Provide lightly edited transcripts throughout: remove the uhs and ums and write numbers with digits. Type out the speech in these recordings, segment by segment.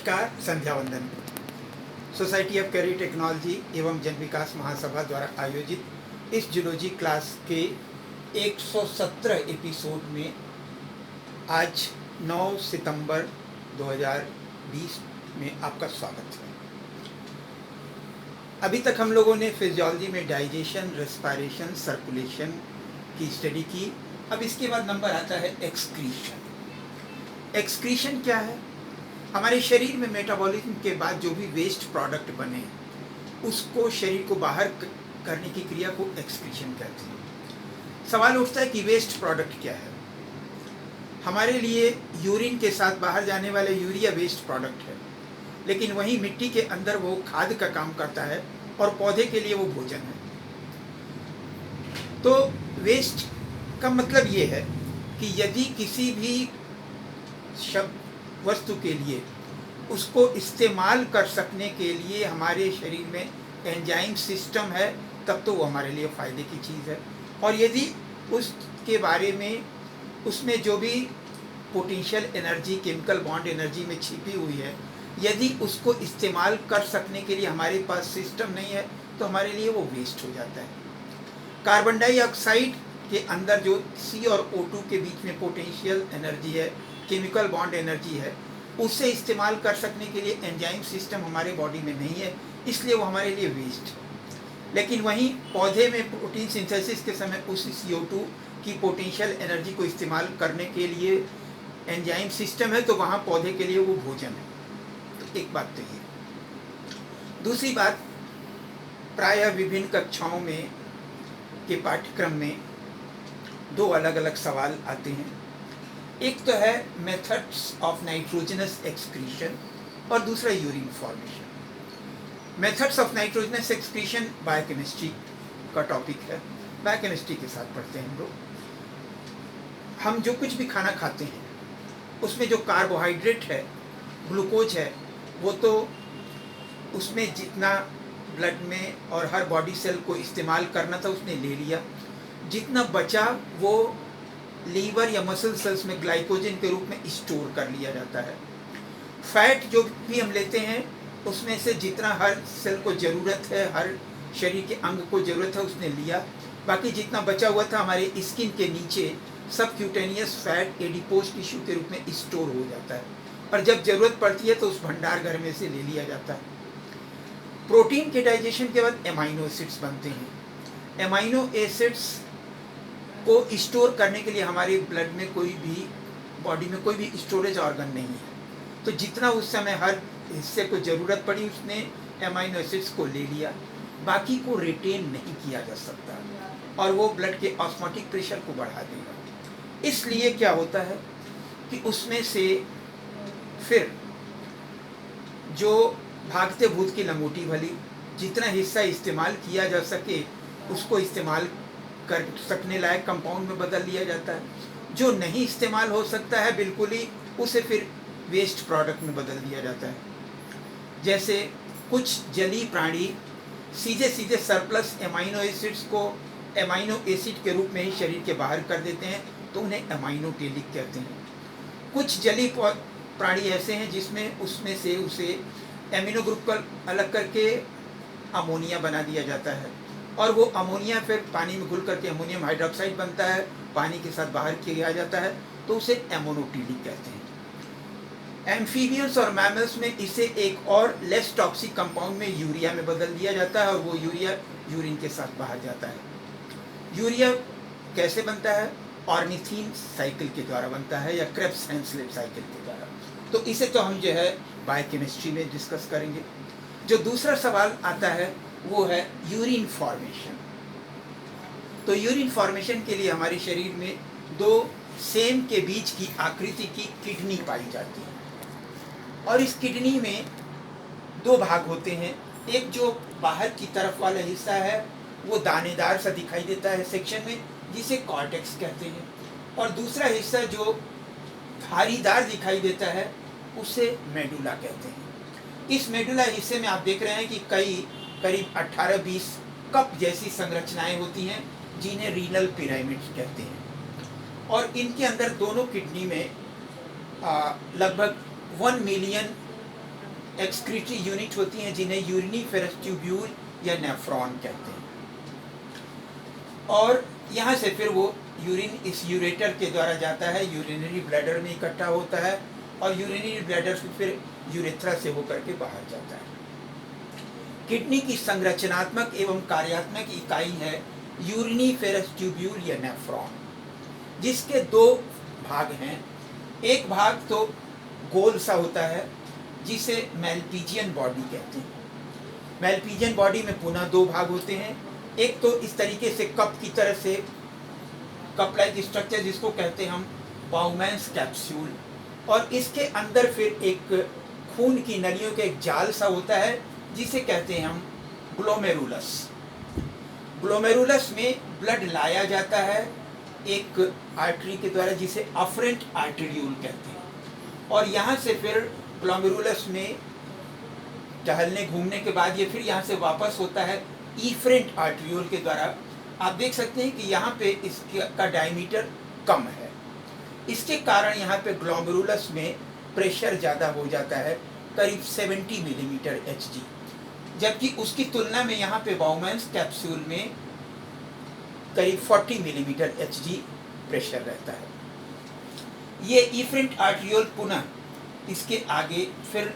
नमस्कार, संध्या वंदन। Society of career technology एवं जन विकास महासभा द्वारा आयोजित इस जूलॉजी क्लास के 117 एपिसोड में आज 9 सितंबर 2020 में आपका स्वागत है। अभी तक हम लोगों ने फिजियोलॉजी में डाइजेशन, रेस्पिरेशन, सर्कुलेशन की स्टडी की। अब इसके बाद नंबर आता है एक्सक्रीशन। एक्सक्रीशन क्या है? हमारे शरीर में मेटाबॉलिज्म के बाद जो भी वेस्ट प्रोडक्ट बने उसको शरीर को बाहर करने की क्रिया को एक्सक्रीशन कहते हैं। सवाल उठता है कि वेस्ट प्रोडक्ट क्या है? हमारे लिए यूरिन के साथ बाहर जाने वाला यूरिया वेस्ट प्रोडक्ट है, लेकिन वहीं मिट्टी के अंदर वो खाद का काम करता है और पौधे के लिए वो भोजन है। तो वेस्ट का मतलब ये है कि यदि किसी भी वस्तु के लिए उसको इस्तेमाल कर सकने के लिए हमारे शरीर में एंजाइम सिस्टम है, तब तो वो हमारे लिए फ़ायदे की चीज़ है। और यदि उसके बारे में उसमें जो भी potential energy, chemical bond energy में छिपी हुई है, यदि उसको इस्तेमाल कर सकने के लिए हमारे पास सिस्टम नहीं है, तो हमारे लिए वो वेस्ट हो जाता है। कार्बन डाइऑक्साइड के अंदर जो C और O2 के बीच में पोटेंशियल एनर्जी है, केमिकल बॉन्ड एनर्जी है, उसे इस्तेमाल कर सकने के लिए एंजाइम सिस्टम हमारे बॉडी में नहीं है, इसलिए वो हमारे लिए वेस्ट है। लेकिन वहीं पौधे में प्रोटीन सिंथेसिस के समय उस CO2 की पोटेंशियल एनर्जी को इस्तेमाल करने के लिए एंजाइम सिस्टम है, तो वहाँ पौधे के लिए वो भोजन है। तो एक बात तो ये। दूसरी बात, प्रायः विभिन्न कक्षाओं में के पाठ्यक्रम में दो अलग अलग सवाल आते हैं। एक तो है मेथड्स ऑफ नाइट्रोजनस एक्सक्रीशन और दूसरा urine formation. Methods of nitrogenous excretion biochemistry का टॉपिक है। बायोकेमिस्ट्री के साथ पढ़ते हैं हम लोग। हम जो कुछ भी खाना खाते हैं उसमें जो कार्बोहाइड्रेट है, ग्लूकोज है, वो तो उसमें जितना ब्लड में और हर बॉडी सेल को इस्तेमाल करना था उसने ले लिया। जितना बचा वो लीवर या मसल सेल्स में ग्लाइकोजन के रूप में स्टोर कर लिया जाता है। फैट जो भी हम लेते हैं उसमें से जितना हर सेल को ज़रूरत है, हर शरीर के अंग को ज़रूरत है, उसने लिया। बाकी जितना बचा हुआ था हमारे स्किन के नीचे सबक्यूटेनियस फैट एडिपोज टिश्यू के रूप में स्टोर हो जाता है, और जब ज़रूरत पड़ती है तो उस भंडार घर में से ले लिया जाता है। प्रोटीन के डाइजेशन के बाद एमाइनो एसिड्स बनते हैं। एमाइनो एसिड्स को स्टोर करने के लिए हमारे ब्लड में कोई भी, बॉडी में कोई भी स्टोरेज ऑर्गन नहीं है, तो जितना उस समय हर हिस्से को ज़रूरत पड़ी उसने एमाइनो एसिड्स को ले लिया। बाकी को रिटेन नहीं किया जा सकता और वो ब्लड के ऑस्मोटिक प्रेशर को बढ़ा देगा। इसलिए क्या होता है कि उसमें से फिर जो भागते भूत की लंगोटी भली जितना हिस्सा इस्तेमाल किया जा सके उसको इस्तेमाल कर सकने लायक कंपाउंड में बदल लिया जाता है। जो नहीं इस्तेमाल हो सकता है बिल्कुल ही, उसे फिर वेस्ट प्रोडक्ट में बदल दिया जाता है। जैसे कुछ जलीय प्राणी सीधे सीधे सरप्लस एमाइनो एसिड्स को एमाइनो एसिड के रूप में ही शरीर के बाहर कर देते हैं, तो उन्हें एमाइनोटेलिक कहते हैं। कुछ जलीय प्राणी ऐसे हैं जिसमें उसमें से उसे एमिनो ग्रुप को अलग करके अमोनिया बना दिया जाता है, और वो अमोनिया फिर पानी में घुल करके अमोनियम हाइड्रोक्साइड बनता है, पानी के साथ बाहर किया जाता है, तो उसे एमोनोटिलिक कहते हैं। एम्फीबियंस और मैमल्स में इसे एक और लेस टॉक्सिक कंपाउंड में यूरिया में बदल दिया जाता है, और वो यूरिया यूरिन के साथ बाहर जाता है। यूरिया कैसे बनता है? ऑर्निथीन साइकिल के द्वारा बनता है, या क्रेब्स हैंसलेट साइकिल के द्वारा। तो इसे तो हम जो है बायोकेमिस्ट्री में डिस्कस करेंगे। जो दूसरा सवाल आता है वो है यूरिन फॉर्मेशन। तो यूरिन फॉर्मेशन के लिए हमारे शरीर में दो सेम के बीच की आकृति की किडनी पाई जाती है, और इस किडनी में दो भाग होते हैं। एक जो बाहर की तरफ वाला हिस्सा है वो दानेदार सा दिखाई देता है सेक्शन में, जिसे कॉर्टेक्स कहते हैं, और दूसरा हिस्सा जो धारीदार दिखाई देता है उसे मेडुला कहते हैं। इस मेडुला हिस्से में आप देख रहे हैं कि करीब 18-20 कप जैसी संरचनाएं होती हैं, जिन्हें रीनल पिरामिड कहते हैं, और इनके अंदर दोनों किडनी में लगभग 1 मिलियन एक्सक्रीटरी यूनिट होती हैं जिन्हें यूरिनीफेरस ट्यूब्यूल या नेफ्रॉन कहते हैं। और यहाँ से फिर वो यूरिन इस यूरेटर के द्वारा जाता है, यूरिनरी ब्लैडर में इकट्ठा होता है और यूरिनरी ब्लैडर से फिर यूरेथ्रा से होकर के बाहर जाता है। किडनी की संरचनात्मक एवं कार्यात्मक इकाई है यूरिनीफेरस ट्यूब्यूल या नेफ्रॉन, जिसके दो भाग हैं। एक भाग तो गोल सा होता है जिसे मैल्पीजियन बॉडी कहते हैं। मैल्पीजियन बॉडी में पुनः दो भाग होते हैं। एक तो इस तरीके से कप की तरह से कप लाइक स्ट्रक्चर जिसको कहते हैं हम बाउमैन्स कैप्सूल, और इसके अंदर फिर एक खून की नलियों का एक जाल सा होता है जिसे कहते हैं हम ग्लोमेरुलस। ग्लोमेरुलस में ब्लड लाया जाता है एक आर्टरी के द्वारा जिसे अफरेंट आर्टेरियूल कहते हैं, और यहाँ से फिर ग्लोमेरुलस में टहलने घूमने के बाद ये फिर यहाँ से वापस होता है इफरेंट आर्टेरियूल के द्वारा। आप देख सकते हैं कि यहाँ पे इसका डायमीटर कम है, इसके कारण यहाँ पे ग्लोमेरुलस में प्रेशर ज़्यादा हो जाता है, करीब 70 मिलीमीटर Hg, जबकि उसकी तुलना में यहाँ पे बाउमैन्स कैप्सूल में करीब 40 मिलीमीटर Hg प्रेशर रहता है। ये इफरेंट आर्टेरियोल पुनः इसके आगे फिर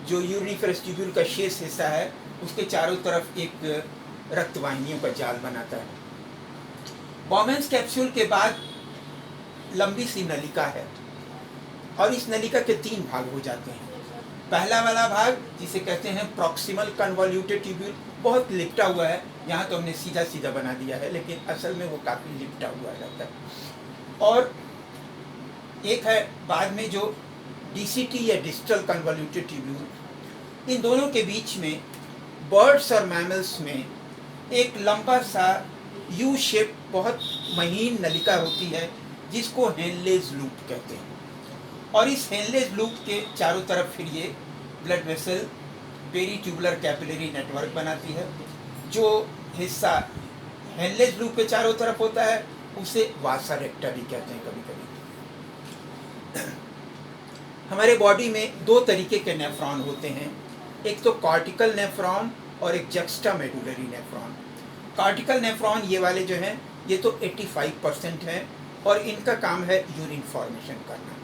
जो यूरिनीफेरस ट्यूब्यूल का शेष हिस्सा है उसके चारों तरफ एक रक्तवाहिनियों का जाल बनाता है। बाउमैन्स कैप्सूल के बाद लंबी सी नलिका है और इस नलिका के 3 भाग हो जाते हैं। पहला वाला भाग जिसे कहते हैं प्रॉक्सिमल कन्वॉल्यूटेड ट्यूब्यूल, बहुत लिपटा हुआ है, यहाँ तो हमने सीधा सीधा बना दिया है लेकिन असल में वो काफ़ी लिपटा हुआ रहता है। और एक है बाद में जो डीसीटी या डिस्टल कन्वॉल्यूटेड ट्यूब्यूल। इन दोनों के बीच में बर्ड्स और मैमल्स में एक लंबा सा यू शेप बहुत महीन नलिका होती है जिसको हेनलेज लूप कहते हैं, और इस हेनलेज लूप के चारों तरफ फिर ये blood vessel peritubular capillary network बनाती है। जो हिस्सा हेनलेज लूप के चारों तरफ होता है उसे वासा रेक्टा भी कहते हैं कभी कभी। हमारे बॉडी में 2 तरीके के नेफ्रॉन होते हैं, एक तो कॉर्टिकल नेफ्रॉन और एक जक्स्टामेडुलरी नेफ्रॉन। कॉर्टिकल नेफ्रॉन ये वाले जो हैं ये तो 85% हैं और इनका काम है यूरिन फॉर्मेशन करना,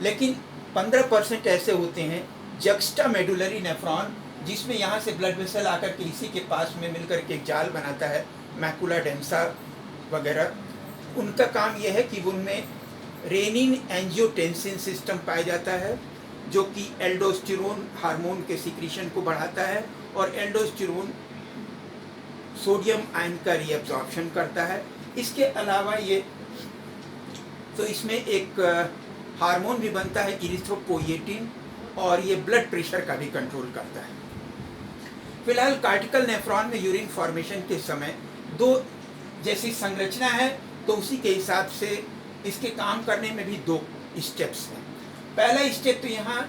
लेकिन 15% ऐसे होते हैं जक्स्टामेडुलरी नेफ्रॉन जिसमें यहाँ से ब्लड वेसल आकर के इसी के पास में मिलकर के एक जाल बनाता है, मैकुला डेंसा वगैरह। उनका काम यह है कि उनमें रेनिन एंजियोटेंसिन सिस्टम पाया जाता है जो कि एल्डोस्टेरोन हार्मोन के सिक्रीशन को बढ़ाता है, और एल्डोस्टेरोन सोडियम आयन का रीअब्जॉर्प्शन करता है। इसके अलावा ये तो इसमें एक हार्मोन भी बनता है इरिथ्रोपोइएटिन, और ये ब्लड प्रेशर का भी कंट्रोल करता है। फिलहाल कॉर्टिकल नेफ्रॉन में यूरिन फॉर्मेशन के समय 2 जैसी संरचना है तो उसी के हिसाब से इसके काम करने में भी 2 स्टेप्स हैं। पहला स्टेप तो यहाँ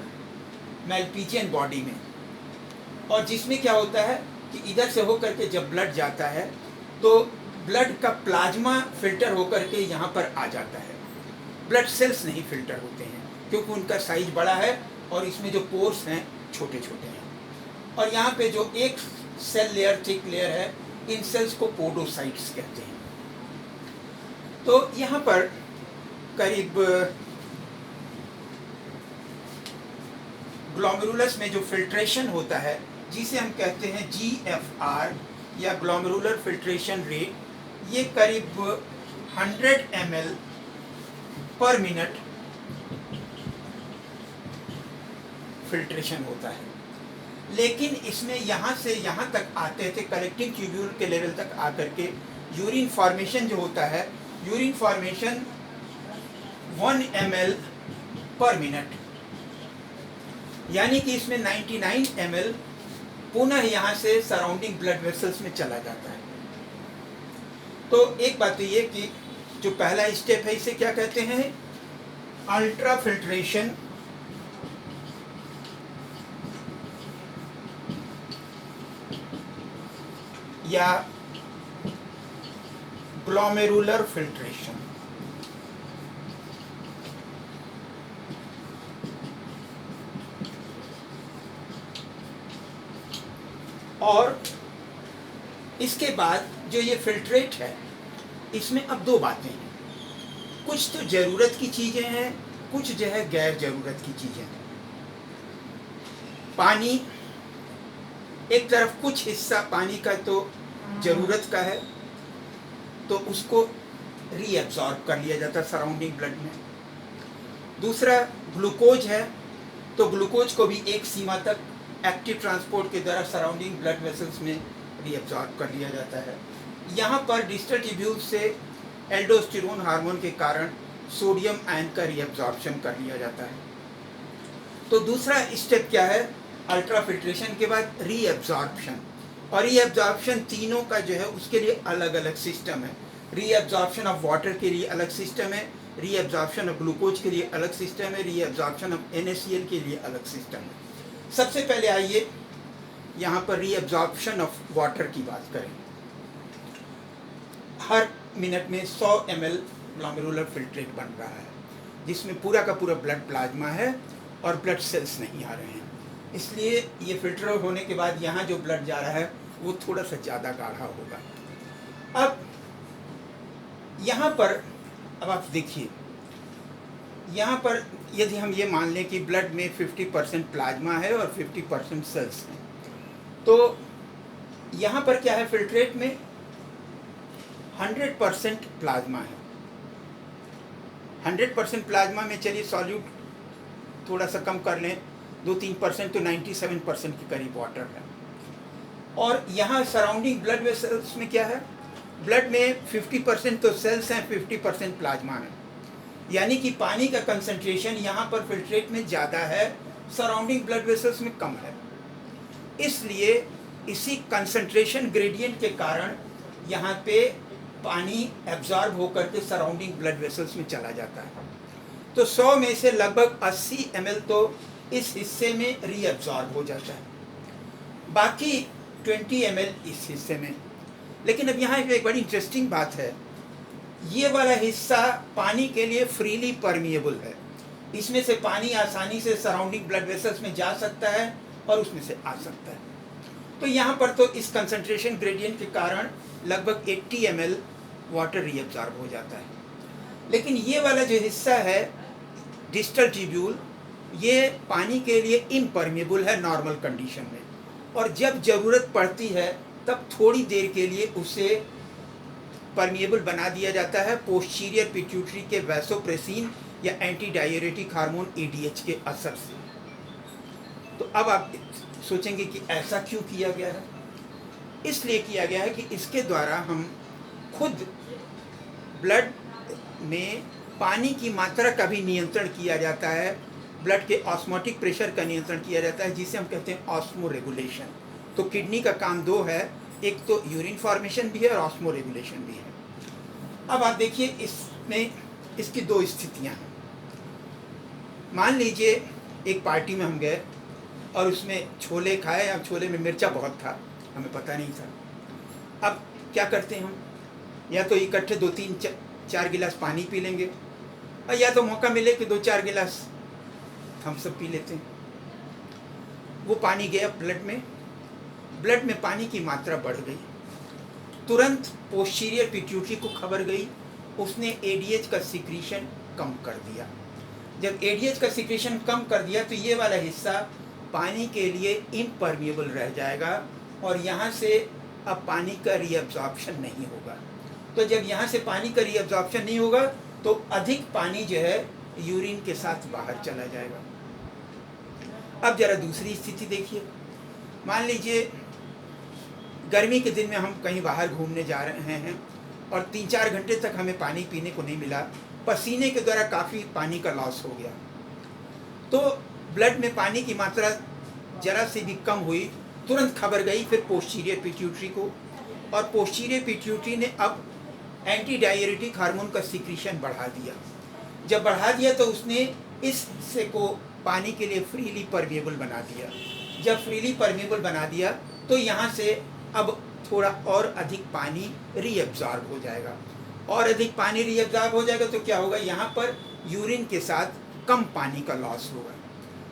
मैल्पीजियन बॉडी में, और जिसमें क्या होता है कि इधर से होकर के जब ब्लड जाता है तो ब्लड का प्लाज्मा फिल्टर होकर के यहाँ पर आ जाता है। ब्लड सेल्स नहीं फिल्टर होते हैं क्योंकि उनका साइज बड़ा है और इसमें जो पोर्स हैं छोटे छोटे हैं, और यहाँ पे जो एक सेल लेयर थिक लेयर है इन सेल्स को पोडोसाइट्स कहते हैं। तो यहाँ पर करीब ग्लोमेरुलस में जो फिल्ट्रेशन होता है जिसे हम कहते हैं GFR या ग्लोमेरुलर फिल्ट्रेशन रेट, ये करीब 100 ml पर मिनट फिल्ट्रेशन होता है। लेकिन इसमें यहाँ से यहाँ तक आते थे कलेक्टिंग ट्यूब्यूल के लेवल तक आकर के यूरिन फॉर्मेशन जो होता है, यूरिन फॉर्मेशन 1 ml पर मिनट, यानी कि इसमें 99 ml पुनः यहाँ से सराउंडिंग ब्लड वेसल्स में चला जाता है। तो एक बात तो ये कि जो पहला स्टेप है इसे क्या कहते हैं, अल्ट्रा फिल्ट्रेशन या ग्लोमेरुलर फिल्ट्रेशन। और इसके बाद जो ये फिल्ट्रेट है, इसमें अब दो बातें हैं, कुछ तो ज़रूरत की चीज़ें हैं, कुछ जो है गैर ज़रूरत की चीज़ें हैं। पानी एक तरफ, कुछ हिस्सा पानी का तो ज़रूरत का है, तो उसको रीएब्जॉर्ब कर लिया जाता है सराउंडिंग ब्लड में। दूसरा ग्लूकोज है, तो ग्लूकोज को भी एक सीमा तक एक्टिव ट्रांसपोर्ट के द्वारा सराउंडिंग ब्लड वेसल्स में रीएब्जॉर्ब कर लिया जाता है। यहाँ पर डिस्टल ट्यूब्यूल से एल्डोस्टेरोन हार्मोन के कारण सोडियम आयन का रीएब्जॉर्प्शन कर लिया जाता है। तो दूसरा स्टेप क्या है, अल्ट्राफिल्ट्रेशन के बाद रीएब्जॉर्प्शन। और रीएब्जॉर्प्शन तीनों का जो है उसके लिए अलग अलग सिस्टम है। रीएब्जॉर्प्शन ऑफ वाटर के लिए अलग सिस्टम है, रीएब्जॉर्प्शन ऑफ ग्लूकोज के लिए अलग सिस्टम है, रीएब्जॉर्प्शन ऑफ NaCl के लिए अलग सिस्टम है। सबसे पहले आइए यहाँ पर रीएब्जॉर्प्शन ऑफ वाटर की बात करें। हर मिनट में 100 ml ग्लोमेरुलर फिल्ट्रेट बन रहा है, जिसमें पूरा का पूरा ब्लड प्लाज्मा है और ब्लड सेल्स नहीं आ रहे हैं। इसलिए ये फिल्टर होने के बाद यहाँ जो ब्लड जा रहा है वो थोड़ा सा ज़्यादा गाढ़ा होगा। अब यहाँ पर अब आप देखिए, यहाँ पर यदि हम ये मान लें कि ब्लड में 50% प्लाज्मा है और 50% सेल्स हैं, तो यहाँ पर क्या है, फिल्ट्रेट में 100% प्लाज्मा है। 100% प्लाज्मा में चलिए सॉल्यूट थोड़ा सा कम कर लें, 2-3%, तो 97% के करीब वाटर है। और यहाँ सराउंडिंग ब्लड वेसल्स में क्या है, ब्लड में 50% तो सेल्स हैं, 50% प्लाज्मा है। यानी कि पानी का कंसंट्रेशन यहाँ पर फिल्ट्रेट में ज़्यादा है, सराउंडिंग ब्लड वेसल्स में कम है। इसलिए इसी कंसंट्रेशन ग्रेडियंट के कारण यहाँ पे पानी एब्जॉर्ब होकर के सराउंडिंग ब्लड वेसल्स में चला जाता है। तो 100 में से लगभग 80 ml तो इस हिस्से में रीएब्जॉर्ब हो जाता है, बाकी 20 ml इस हिस्से में। लेकिन अब यहाँ एक बड़ी इंटरेस्टिंग बात है, ये वाला हिस्सा पानी के लिए फ्रीली परमिएबल है। इसमें से पानी आसानी से सराउंडिंग ब्लड वेसल्स में जा सकता है और उसमें से आ सकता है। तो यहाँ पर तो इस कंसंट्रेशन ग्रेडियंट के कारण लगभग 80 ml वाटर रीएब्जॉर्ब हो जाता है। लेकिन ये वाला जो हिस्सा है डिस्टल ट्यूब्यूल, ये पानी के लिए इम्परमिएबल है नॉर्मल कंडीशन में, और जब ज़रूरत पड़ती है तब थोड़ी देर के लिए उसे परमिएबल बना दिया जाता है पोस्टीरियर पिट्यूटरी के वैसोप्रेसिन या एंटी डाययूरेटिक हार्मोन ADH के असर से। तो अब आप सोचेंगे कि ऐसा क्यों किया गया है। इसलिए किया गया है कि इसके द्वारा हम खुद ब्लड में पानी की मात्रा का भी नियंत्रण किया जाता है, ब्लड के ऑस्मोटिक प्रेशर का नियंत्रण किया जाता है, जिसे हम कहते हैं ऑस्मो रेगुलेशन। तो किडनी का काम दो है, एक तो यूरिन फॉर्मेशन भी है और ऑस्मो रेगुलेशन भी है। अब आप देखिए, इसमें इसकी दो स्थितियां हैं। मान लीजिए एक पार्टी में हम गए और उसमें छोले खाए, अब छोले में मिर्चा बहुत था, हमें पता नहीं था। अब क्या करते हैं हम, या तो इकट्ठे 2-3-4 गिलास पानी पी लेंगे, और या तो मौका मिले कि 2-4 गिलास हम सब पी लेते हैं। वो पानी गया ब्लड में पानी की मात्रा बढ़ गई, तुरंत पोस्टीरियर पिट्यूटरी को खबर गई, उसने ADH का सिक्रीशन कम कर दिया। जब ADH का सिक्रीशन कम कर दिया तो ये वाला हिस्सा पानी के लिए इम्परमिएबल रह जाएगा, और यहाँ से अब पानी का रीअब्जॉर्प्शन नहीं होगा। तो जब यहाँ से पानी का रीअब्जॉर्प्शन नहीं होगा तो अधिक पानी जो है यूरिन के साथ बाहर चला जाएगा। अब जरा दूसरी स्थिति देखिए, मान लीजिए गर्मी के दिन में हम कहीं बाहर घूमने जा रहे हैं और 3-4 घंटे तक हमें पानी पीने को नहीं मिला, पसीने के द्वारा काफ़ी पानी का लॉस हो गया, तो ब्लड में पानी की मात्रा जरा से भी कम हुई, तुरंत खबर गई फिर पोस्टीरियर पिट्यूटरी को, और पोस्टीरियर पिट्यूटरी ने अब एंटी डाययूरेटिक हार्मोन का सिक्रीशन बढ़ा दिया। जब बढ़ा दिया तो उसने इस हिस्से को पानी के लिए फ्रीली परमिएबल बना दिया। जब फ्रीली परमिएबल बना दिया तो यहाँ से अब थोड़ा और अधिक पानी रीअब्जॉर्ब हो जाएगा, और अधिक पानी रीअब्जॉर्ब हो जाएगा तो क्या होगा, यहाँ पर यूरिन के साथ कम पानी का लॉस होगा।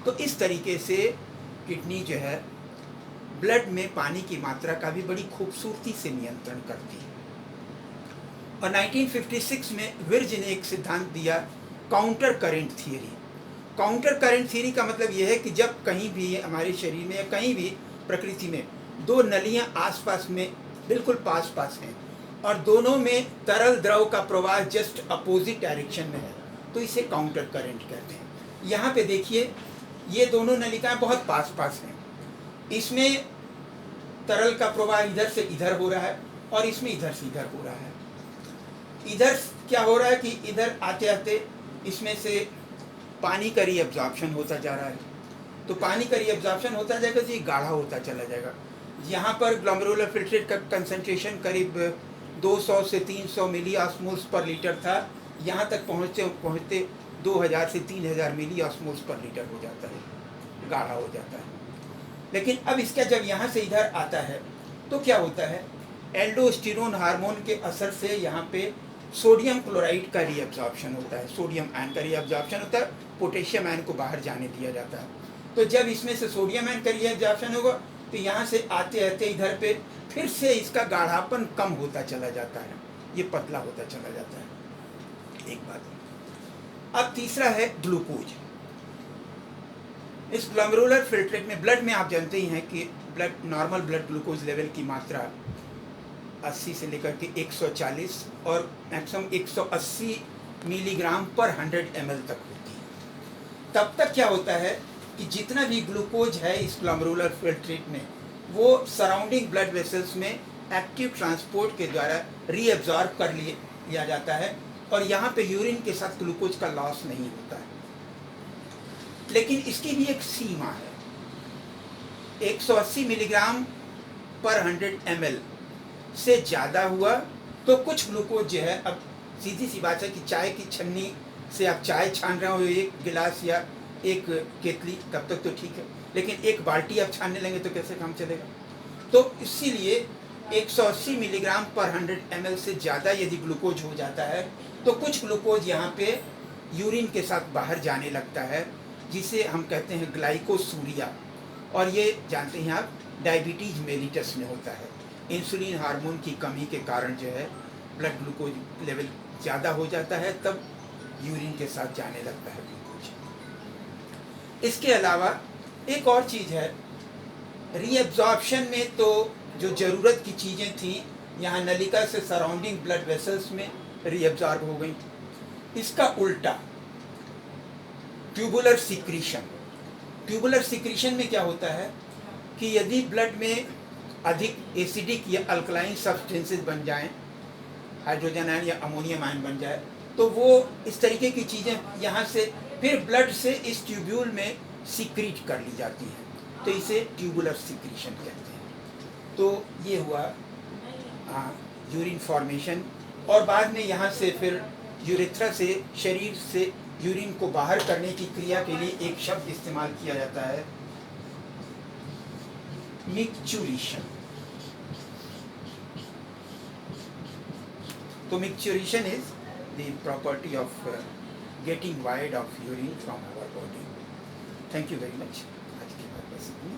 तो इस तरीके से किडनी जो है ब्लड में पानी की मात्रा का भी बड़ी खूबसूरती से नियंत्रण करती है। और 1956 में विर्ज ने एक सिद्धांत दिया, counter current theory. Counter current theory का मतलब यह है कि जब कहीं भी हमारे शरीर में या कहीं भी प्रकृति में दो नलियां आसपास में बिल्कुल पास पास हैं और दोनों में तरल द्रव का प्रवाह जस्ट अपोजिट डायरेक्शन में है, तो इसे काउंटर करंट कहते हैं। यहाँ पे देखिए, ये दोनों नलिकाएं बहुत पास पास हैं, इसमें तरल का प्रवाह इधर से इधर हो रहा है और इसमें इधर से इधर हो रहा है। इधर क्या हो रहा है कि इधर आते आते इसमें से पानी का रीअब्जॉर्प्शन होता जा रहा है, तो पानी का रीअब्जॉर्प्शन होता जाएगा तो ये गाढ़ा होता चला जाएगा। यहाँ पर ग्लोमेरुलर फिल्ट्रेट का कंसंट्रेशन करीब 200 से 300 मिली ऑस्मोल्स पर लीटर था, यहाँ तक पहुँचते 2000 से 3000 मिली ऑस्मोल्स पर लीटर हो जाता है, गाढ़ा हो जाता है। लेकिन अब इसका जब यहाँ से इधर आता है तो क्या होता है, एल्डोस्टेरोन हार्मोन के असर से यहाँ पे सोडियम क्लोराइड का रीअब्जॉर्प्शन होता है, सोडियम आयन का रीअब्जॉर्प्शन होता है, पोटेशियम आयन को बाहर जाने दिया जाता है। तो जब इसमें से सोडियम आयन का रीअब्जॉर्प्शन होगा तो यहाँ से आते आते इधर पे फिर से इसका गाढ़ापन कम होता चला जाता है, ये पतला होता चला जाता है। एक बात। अब तीसरा है ग्लूकोज। इस ग्लोमेरुलर फिल्ट्रेट में, ब्लड में आप जानते ही हैं कि blood normal blood glucose level की मात्रा 80 से लेकर के 140 और मैक्सिमम 180 मिलीग्राम पर 100 ml तक होती है। तब तक क्या होता है कि जितना भी ग्लूकोज है इस ग्लोमेरुलर फिल्ट्रेट में, वो सराउंडिंग ब्लड वेसल्स में एक्टिव ट्रांसपोर्ट के द्वारा रीअब्जॉर्ब कर लिया जाता है और यहाँ पे यूरिन के साथ ग्लूकोज का लॉस नहीं होता है। लेकिन इसकी भी एक सीमा है, 180 मिलीग्राम पर 100 ml से ज़्यादा हुआ तो कुछ ग्लूकोज जो है, अब सीधी सी बात है कि चाय की छन्नी से आप चाय छान रहे हो, एक गिलास या एक केतली, तब तक तो ठीक है, लेकिन एक बाल्टी आप छानने लेंगे तो कैसे काम चलेगा। तो इसीलिए 180 मिलीग्राम पर 100 ml से ज़्यादा यदि ग्लूकोज हो जाता है तो कुछ ग्लूकोज यहाँ पे यूरिन के साथ बाहर जाने लगता है, जिसे हम कहते हैं ग्लाइकोसूरिया। और ये जानते हैं आप, डायबिटीज मेलिटस में होता है। इंसुलिन हार्मोन की कमी के कारण जो है ब्लड ग्लूकोज लेवल ज़्यादा हो जाता है, तब यूरिन के साथ जाने लगता है ग्लूकोज। इसके अलावा एक और चीज़ है, रीअब्जॉर्प्शन में तो जो ज़रूरत की चीज़ें थी यहाँ नलिका से सराउंडिंग ब्लड वेसल्स में रीअब्जॉर्ब हो गई। इसका उल्टा ट्यूबुलर सिक्रीशन। ट्यूबुलर सिक्रीशन में क्या होता है कि यदि ब्लड में अधिक एसिडिक या अल्कलाइन सब्सटेंसेस बन जाएं, हाइड्रोजन आयन या अमोनियम आयन बन जाए, तो वो इस तरीके की चीज़ें यहाँ से फिर ब्लड से इस ट्यूब्यूल में सिक्रीट कर ली जाती हैं, तो इसे ट्यूबुलर सिक्रीशन कहते हैं। तो ये हुआ यूरिन फॉर्मेशन। और बाद में यहाँ से फिर यूरेथ्रा से, शरीर से यूरिन को बाहर करने की क्रिया के लिए एक शब्द इस्तेमाल किया जाता है, मिक्चुरेशन। तो micturition is the property of getting wide of urine from our body. Thank you very much. आज के बाद बस इतना।